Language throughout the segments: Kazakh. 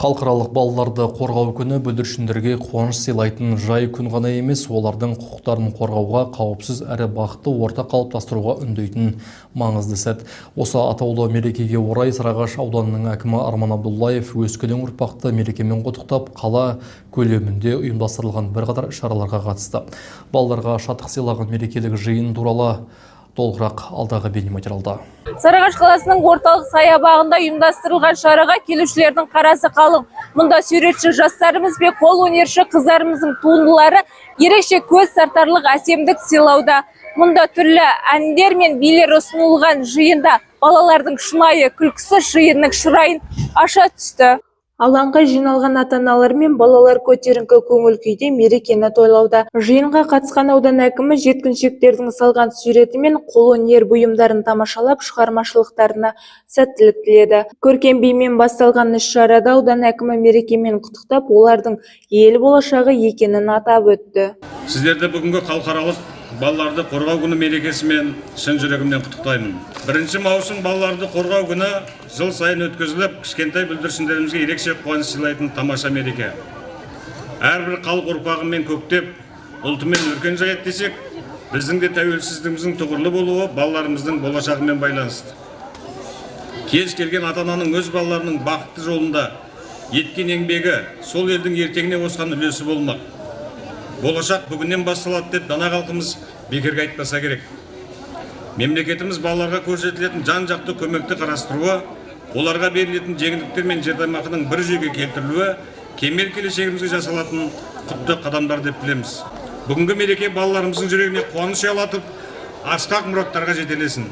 Халықаралық балаларды қорғау күні бүлдіршіндерге қуаныш сыйлайтын жай күн ғана емес, олардың құқықтарын қорғауға, қауіпсіз әрі бақытты орта қалыптастыруға үндейтін маңызды сәт. Осы атаулы мерекеге орай Сарыағаш ауданының әкімі Арман Абдуллаев өскелең ұрпақты мерекемен құттықтап, қала көлемінде ұйымдастырылған бірқатар шараларға қатысты. Балаларға шаттық сыйлаған мерекелік жиын туралы толығырақ алдағы бейнематериалда. Сарыағаш қаласының орталық саябағында ұйымдастырылған шараға келушілердің қарасы қалың. Мұнда суретші жастарымыз бен қолөнерші қыздарымыздың туындылары ерекше көз тартарлық әсемдік сыйлауда. Мұнда түрлі әндер мен билер ұсынылған жиында балалардың шынайы күлкісі жиынның шырайын аша түсті. Алаңға жиналған ата-аналар мен балалар көтеріңкі көңіл күйде мерекені тойлауда. Жиынға қатысқан аудан әкімі жеткіншектердің салған суреті мен қолөнер бұйымдарын тамашалап, шығармашылықтарына сәттілік тіледі. Көркем бимен басталған іс-шарада аудан әкімі мерекемен құттықтап, олардың ел болашағы екенін атап өтті. Сіздерді бүгінгі халықаралық балаларды қорғау күні мерекесімен шын жүрегімнен құттықтаймын. 1 маусым балаларды қорғау күні жыл сайын өткізіліп, кішкентай бүлдіршіндерімізге ерекше қуаныш сыйлайтын тамаша мереке. Әрбір халық ұрпағымен көктеп, ұлтымен өркен жаят десек, біздің де тәуелсіздігіміздің тұғырлы болуы балаларымыздың болашағымен байланысты. Кез келген ата-ананың өз балаларының бақытты жолында еткен еңбегі сол елдің ертеңіне қосқан үлесі болмақ. Болашақ бүгіннен басталады деп дана халқымыз бекерге айтпаса керек. Мемлекетіміз балаларға көрсетілетін жан-жақты көмекті қарастыруы, оларға берілетін жеңілдіктер мен жәрдемақының бір жүйеге келтірілуі кемел келешегімізге жасалатын құтты қадамдар деп білеміз. Бүгінгі мереке балаларымыздың жүрегіне қуаныш ұялатып, асқақ мұраттарға жетелесін.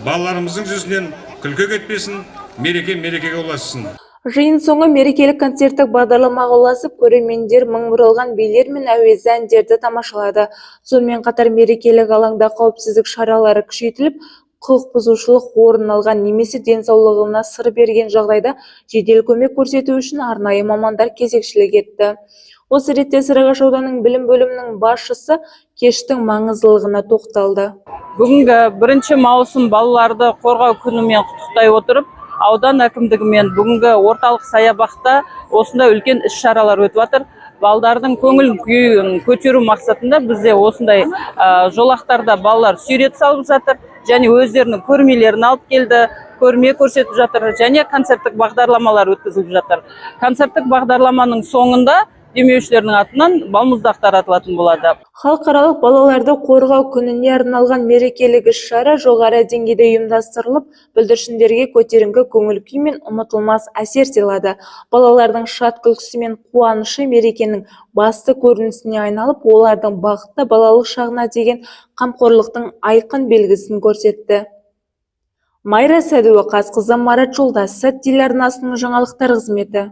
Балаларымыздың жүзінен күлкі кетпесін, мерекеге ұлассын. Жиын соңы мерекелік концерттік бағдарламаға ұласып, көрермендер мың бұралған билер мен әуезді әндерді тамашалады. Сонымен қатар мерекелік алаңда қауіпсіздік шаралары күшейтіліп, құқық бұзушылық орын алған немесе денсаулығына сыр берген жағдайда жедел көмек көрсету үшін арнайы мамандар кезекшілік етті. Осы ретте Сарыағаш ауданының білім бөлімінің басшысы кештің маңыздылығына тоқталды. Бүгінгі 1 маусым балаларды қорғау күнімен құттықтай отырып, аудан әкімдігімен бүгінгі орталық саябақта осындай үлкен іс-шаралар өтіп жатыр. Балалардың көңіл күйін көтеру мақсатында бізде осындай жолақтарда балалар сурет салып жатыр, және өздерінің көрмелерін алып келді, көрме көрсетіп жатыр, және концерттік бағдарламалар өткізіліп жатыр. Концерттік бағдарламаның соңында демеушілердің атынан балмұздақтар атылатын болады. Халықаралық балаларды қорғау күніне арналған мерекелік іс-шара жоғары деңгейде ұйымдастырылып, бүлдіршіндерге көтеріңкі көңіл күй мен ұмытылмас әсер сыйлады. Балалардың шат күлкісі мен қуанышы мерекенің басты көрінісіне айналып, олардың бақытты балалық шағына деген қамқорлықтың айқын белгісін көрсетті. Майра Сәдуақасқызы, Марат Жолдас, телеарнасының жаңалықтар қызметі.